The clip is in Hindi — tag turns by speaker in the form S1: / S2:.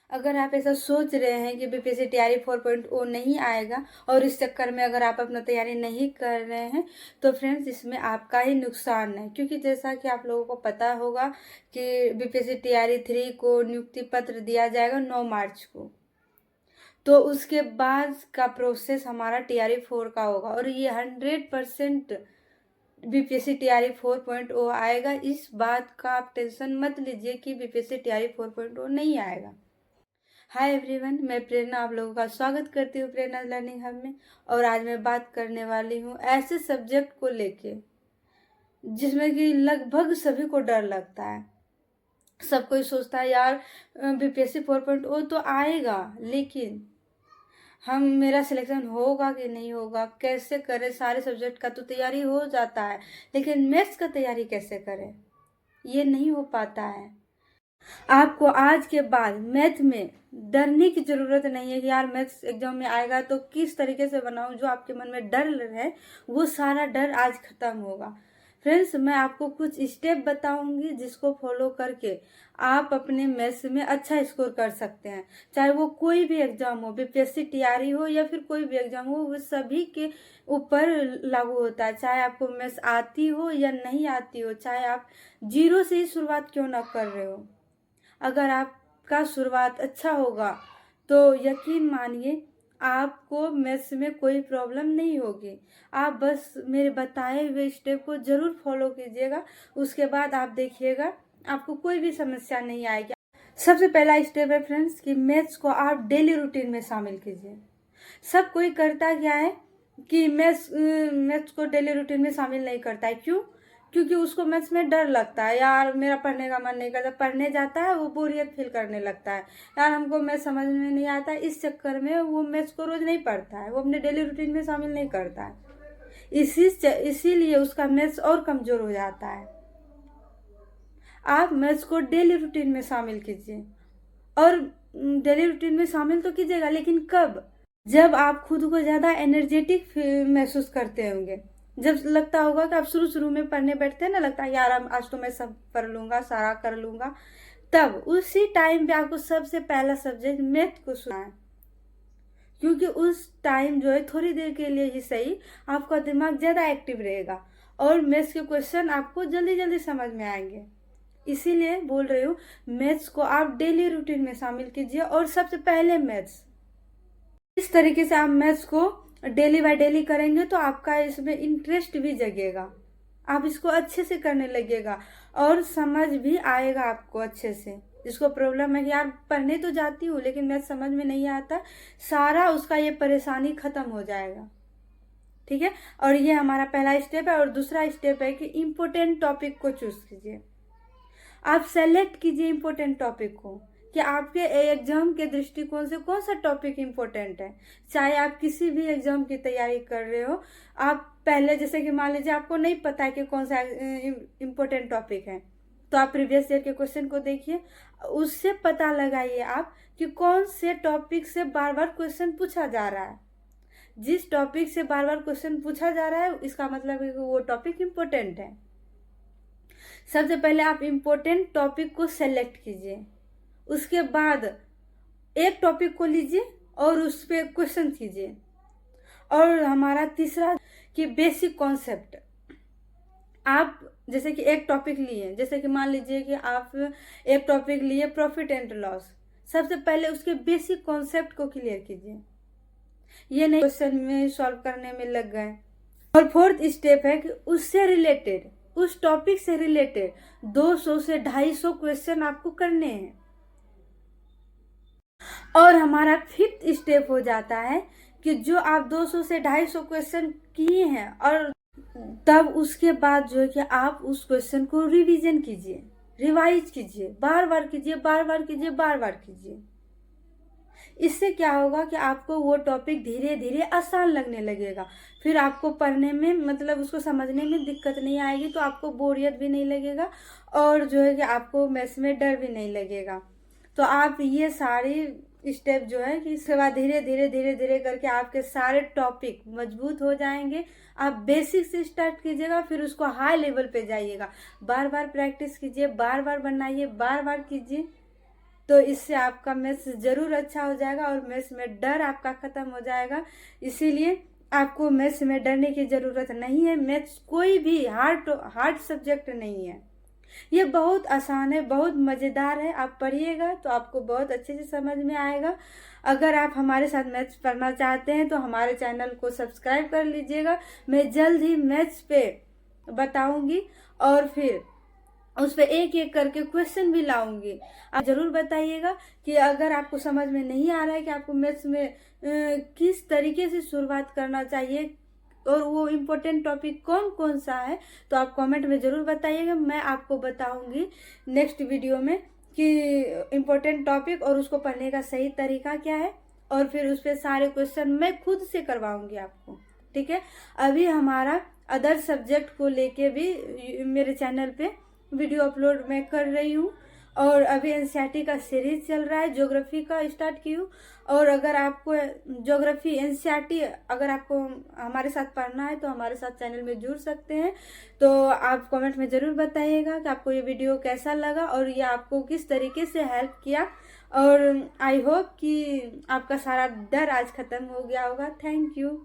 S1: अगर आप ऐसा सोच रहे हैं कि बीपीएससी तैयारी 4.0 नहीं आएगा और इस चक्कर में अगर आप अपना तैयारी नहीं कर रहे हैं तो फ्रेंड्स इसमें आपका ही नुकसान है, क्योंकि जैसा कि आप लोगों को पता होगा कि बीपीएससी तैयारी 3 को नियुक्ति पत्र दिया जाएगा 9 मार्च को। तो उसके बाद का प्रोसेस हमारा तैयारी 4 का होगा और ये 100% बीपीएससी तैयारी 4.0 आएगा। इस बात का आप टेंशन मत लीजिए कि बीपीएससी तैयारी 4.0 नहीं आएगा। हाय एवरीवन, मैं प्रेरणा आप लोगों का स्वागत करती हूँ प्रेरणा लर्निंग हब में। और आज मैं बात करने वाली हूँ ऐसे सब्जेक्ट को लेके जिसमें कि लगभग सभी को डर लगता है। सब कोई सोचता है यार बीपीएससी 4.0 तो आएगा, लेकिन मेरा सिलेक्शन होगा कि नहीं होगा, कैसे करें। सारे सब्जेक्ट का तो तैयारी हो जाता है, लेकिन मैथ्स का तैयारी कैसे करें, ये नहीं हो पाता है। आपको आज के बाद मैथ में डरने की ज़रूरत नहीं है कि यार मैथ्स एग्जाम में आएगा तो किस तरीके से बनाऊं। जो आपके मन में डर है वो सारा डर आज खत्म होगा। फ्रेंड्स, मैं आपको कुछ स्टेप बताऊंगी जिसको फॉलो करके आप अपने मैथ्स में अच्छा स्कोर कर सकते हैं। चाहे वो कोई भी एग्जाम हो, बीपीएससी तैयारी हो या फिर कोई भी एग्जाम हो, वो सभी के ऊपर लागू होता है। चाहे आपको मैथ्स आती हो या नहीं आती हो, चाहे आप जीरो से ही शुरुआत क्यों ना कर रहे हो, अगर आपका शुरुआत अच्छा होगा तो यकीन मानिए आपको मैथ्स में कोई प्रॉब्लम नहीं होगी। आप बस मेरे बताए हुए स्टेप को ज़रूर फॉलो कीजिएगा, उसके बाद आप देखिएगा आपको कोई भी समस्या नहीं आएगी। सबसे पहला स्टेप है फ्रेंड्स कि मैथ्स को आप डेली रूटीन में शामिल कीजिए। सब कोई करता क्या है कि मैथ्स को डेली रूटीन में शामिल नहीं करता है। क्यों? क्योंकि उसको मैथ्स में डर लगता है। यार मेरा पढ़ने का मन नहीं करता, पढ़ने जाता है वो बोरियत फील करने लगता है। यार हमको मैथ्स समझ में नहीं आता है, इस चक्कर में वो मैथ्स को रोज नहीं पढ़ता है, वो अपने डेली रूटीन में शामिल नहीं करता है। इसीलिए उसका मैथ्स और कमजोर हो जाता है। आप मैथ्स को डेली रूटीन में शामिल कीजिए, और डेली रूटीन में शामिल तो कीजिएगा, लेकिन कब? जब आप खुद को ज़्यादा एनर्जेटिक महसूस करते होंगे, जब लगता होगा कि आप शुरू शुरू में पढ़ने बैठते हैं ना, लगता है यार आज तो मैं सब पढ़ लूँगा, सारा कर लूँगा, तब उसी टाइम पे आपको सबसे पहला सब्जेक्ट मैथ को सुना है। क्योंकि उस टाइम जो है थोड़ी देर के लिए ही सही आपका दिमाग ज़्यादा एक्टिव रहेगा और मैथ्स के क्वेश्चन आपको जल्दी जल्दी समझ में आएंगे। इसीलिए बोल रही हूँ मैथ्स को आप डेली रूटीन में शामिल कीजिए, और सबसे पहले मैथ्स। इस तरीके से आप मैथ्स को डेली बाय डेली करेंगे तो आपका इसमें इंटरेस्ट भी जगेगा, आप इसको अच्छे से करने लगेगा और समझ भी आएगा आपको अच्छे से। जिसको प्रॉब्लम है कि यार पढ़ने तो जाती हूँ लेकिन मैथ समझ में नहीं आता, सारा उसका ये परेशानी खत्म हो जाएगा। ठीक है, और ये हमारा पहला स्टेप है। और दूसरा स्टेप है कि इम्पोर्टेंट टॉपिक को चूज कीजिए। आप सेलेक्ट कीजिए इम्पोर्टेंट टॉपिक को कि आपके एग्जाम के दृष्टिकोण से कौन सा टॉपिक इम्पोर्टेंट है। चाहे आप किसी भी एग्जाम की तैयारी कर रहे हो, आप पहले जैसे कि मान लीजिए आपको नहीं पता है कि कौन सा इम्पोर्टेंट टॉपिक है, तो आप प्रीवियस ईयर के क्वेश्चन को देखिए, उससे पता लगाइए आप कि कौन से टॉपिक से बार बार क्वेश्चन पूछा जा रहा है। जिस टॉपिक से बार बार क्वेश्चन पूछा जा रहा है इसका मतलब है कि वो टॉपिक इम्पोर्टेंट है। सबसे पहले आप इम्पोर्टेंट टॉपिक को सेलेक्ट कीजिए, उसके बाद एक टॉपिक को लीजिए और उस पर क्वेश्चन कीजिए। और हमारा तीसरा कि बेसिक कॉन्सेप्ट, आप जैसे कि एक टॉपिक लिए, जैसे कि मान लीजिए कि आप एक टॉपिक लिए प्रॉफिट एंड लॉस, सबसे पहले उसके बेसिक कॉन्सेप्ट को क्लियर कीजिए। ये नहीं क्वेश्चन में सॉल्व करने में लग गए। और फोर्थ स्टेप है कि उससे रिलेटेड, उस टॉपिक से रिलेटेड 200 से 250 क्वेश्चन आपको करने हैं। और हमारा फिफ्थ स्टेप हो जाता है कि जो आप 200 से 250 क्वेश्चन किए हैं, और तब उसके बाद जो है कि आप उस क्वेश्चन को रिवीजन कीजिए, रिवाइज कीजिए, बार बार कीजिए, बार बार कीजिए, बार बार कीजिए। इससे क्या होगा कि आपको वो टॉपिक धीरे धीरे आसान लगने लगेगा। फिर आपको पढ़ने में मतलब उसको समझने में दिक्कत नहीं आएगी, तो आपको बोरियत भी नहीं लगेगा और जो है कि आपको मैथ्स में डर भी नहीं लगेगा। तो आप ये सारी स्टेप जो है कि इसके बाद धीरे धीरे धीरे धीरे करके आपके सारे टॉपिक मजबूत हो जाएंगे। आप बेसिक से स्टार्ट कीजिएगा, फिर उसको हाई लेवल पे जाइएगा। बार बार प्रैक्टिस कीजिए, बार बार बनाइए, बार बार कीजिए, तो इससे आपका मैथ्स ज़रूर अच्छा हो जाएगा और मैथ्स में डर आपका ख़त्म हो जाएगा। इसीलिए आपको मैथ्स में डरने की ज़रूरत नहीं है। मैथ्स कोई भी हार्ड सब्जेक्ट नहीं है, ये बहुत आसान है, बहुत मज़ेदार है। आप पढ़िएगा तो आपको बहुत अच्छे से समझ में आएगा। अगर आप हमारे साथ मैथ्स पढ़ना चाहते हैं तो हमारे चैनल को सब्सक्राइब कर लीजिएगा। मैं जल्द ही मैथ्स पे बताऊंगी और फिर उस पर एक एक करके क्वेश्चन भी लाऊंगी। आप ज़रूर बताइएगा कि अगर आपको समझ में नहीं आ रहा है कि आपको मैथ्स में किस तरीके से शुरुआत करना चाहिए और वो इम्पोर्टेंट टॉपिक कौन कौन सा है, तो आप कमेंट में ज़रूर बताइएगा। मैं आपको बताऊंगी नेक्स्ट वीडियो में कि इम्पोर्टेंट टॉपिक और उसको पढ़ने का सही तरीका क्या है, और फिर उस पर सारे क्वेश्चन मैं खुद से करवाऊंगी आपको। ठीक है, अभी हमारा अदर सब्जेक्ट को लेके भी मेरे चैनल पे वीडियो अपलोड मैं कर रही हूँ, और अभी एनसीईआरटी का सीरीज चल रहा है, ज्योग्राफी का स्टार्ट की हूँ। और अगर आपको ज्योग्राफी एनसीईआरटी अगर आपको हमारे साथ पढ़ना है तो हमारे साथ चैनल में जुड़ सकते हैं। तो आप कमेंट में ज़रूर बताइएगा कि आपको ये वीडियो कैसा लगा और ये आपको किस तरीके से हेल्प किया। और आई होप कि आपका सारा डर आज ख़त्म हो गया होगा। Thank you.